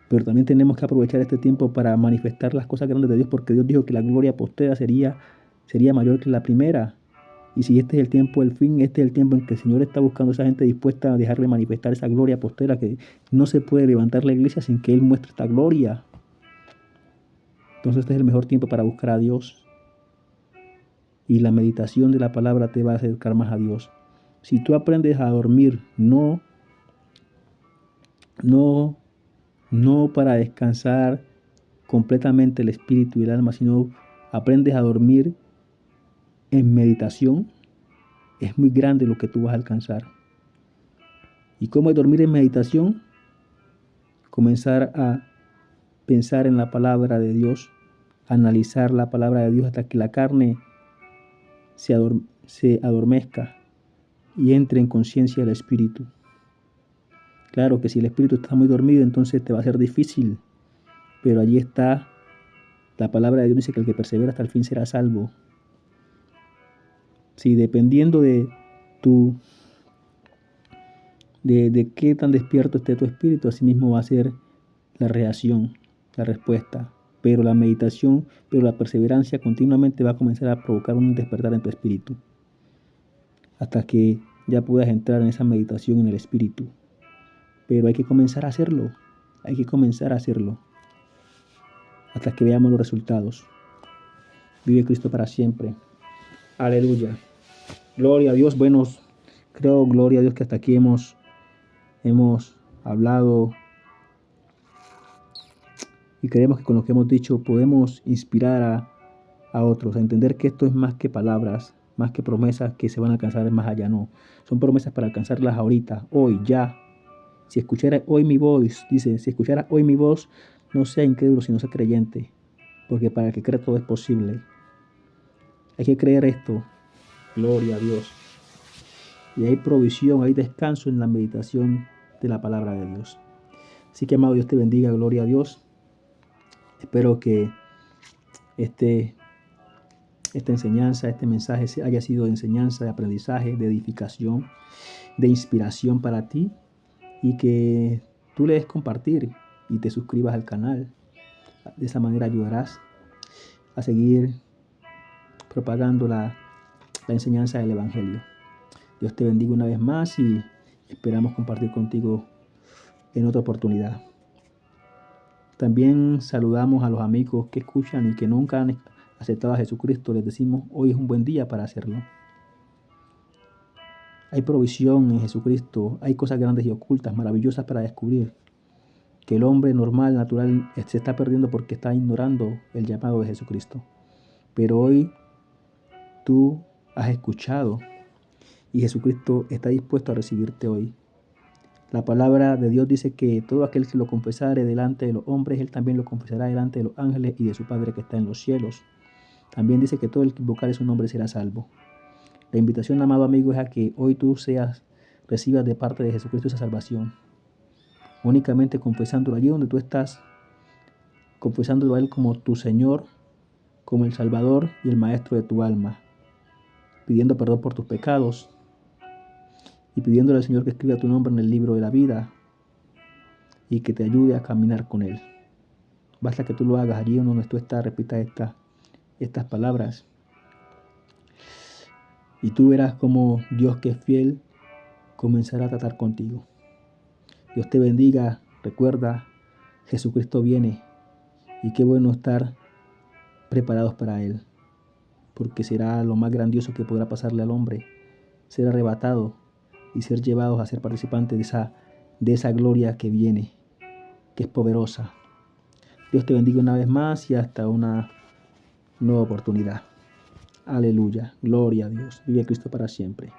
Pero también tenemos que aprovechar este tiempo para manifestar las cosas grandes de Dios, porque Dios dijo que la gloria postera sería mayor que la primera. Y si este es el tiempo del fin, este es el tiempo en que el Señor está buscando a esa gente dispuesta a dejarle manifestar esa gloria postera, que no se puede levantar la iglesia sin que Él muestre esta gloria. Entonces este es el mejor tiempo para buscar a Dios. Y la meditación de la palabra te va a acercar más a Dios. Si tú aprendes a dormir, no para descansar completamente el espíritu y el alma, sino aprendes a dormir en meditación, es muy grande lo que tú vas a alcanzar. ¿Y cómo es dormir en meditación? Comenzar a pensar en la palabra de Dios, analizar la palabra de Dios hasta que la carne se adormezca y entre en conciencia del espíritu. Claro que si el espíritu está muy dormido, entonces te va a ser difícil, pero allí está la palabra de Dios, dice que el que persevera hasta el fin será salvo. Sí, dependiendo de qué tan despierto esté tu espíritu, así mismo va a ser la reacción, la respuesta. Pero la meditación, pero la perseverancia continuamente va a comenzar a provocar un despertar en tu espíritu, hasta que ya puedas entrar en esa meditación en el espíritu. Pero hay que comenzar a hacerlo, hasta que veamos los resultados. Vive Cristo para siempre. Aleluya. Gloria a Dios. Bueno, creo, gloria a Dios, que hasta aquí hemos hablado y creemos que con lo que hemos dicho podemos inspirar a otros a entender que esto es más que palabras, más que promesas que se van a alcanzar más allá, no. Son promesas para alcanzarlas ahorita, hoy, ya. Si escuchara hoy mi voz, dice, si escuchara hoy mi voz, no sea incrédulo, sino sea creyente, porque para el que cree todo es posible. Hay que creer esto. Gloria a Dios. Y hay provisión, hay descanso en la meditación de la palabra de Dios. Así que, amado, Dios te bendiga, gloria a Dios. Espero que esta enseñanza, este mensaje haya sido de enseñanza, de aprendizaje, de edificación, de inspiración para ti, y que tú le des compartir y te suscribas al canal. De esa manera ayudarás a seguir propagando la enseñanza del Evangelio. Dios te bendiga una vez más y esperamos compartir contigo en otra oportunidad. También saludamos a los amigos que escuchan y que nunca han aceptado a Jesucristo. Les decimos, hoy es un buen día para hacerlo. Hay provisión en Jesucristo, hay cosas grandes y ocultas, maravillosas para descubrir, que el hombre normal, natural, se está perdiendo porque está ignorando el llamado de Jesucristo. Pero hoy tú has escuchado y Jesucristo está dispuesto a recibirte hoy. La palabra de Dios dice que todo aquel que lo confesare delante de los hombres, él también lo confesará delante de los ángeles y de su Padre que está en los cielos. También dice que todo el que invocare su nombre será salvo. La invitación, amado amigo, es a que hoy tú recibas de parte de Jesucristo esa salvación. Únicamente confesándolo allí donde tú estás, confesándolo a Él como tu Señor, como el Salvador y el Maestro de tu alma, pidiendo perdón por tus pecados y pidiéndole al Señor que escriba tu nombre en el libro de la vida y que te ayude a caminar con Él. Basta que tú lo hagas allí donde tú estás, repitas estas palabras y tú verás cómo Dios, que es fiel, comenzará a tratar contigo. Dios te bendiga. Recuerda, Jesucristo viene y qué bueno estar preparados para Él, porque será lo más grandioso que podrá pasarle al hombre, ser arrebatado y ser llevados a ser participantes de esa gloria que viene, que es poderosa. Dios te bendiga una vez más y hasta una nueva oportunidad. Aleluya, gloria a Dios. Vive Cristo para siempre.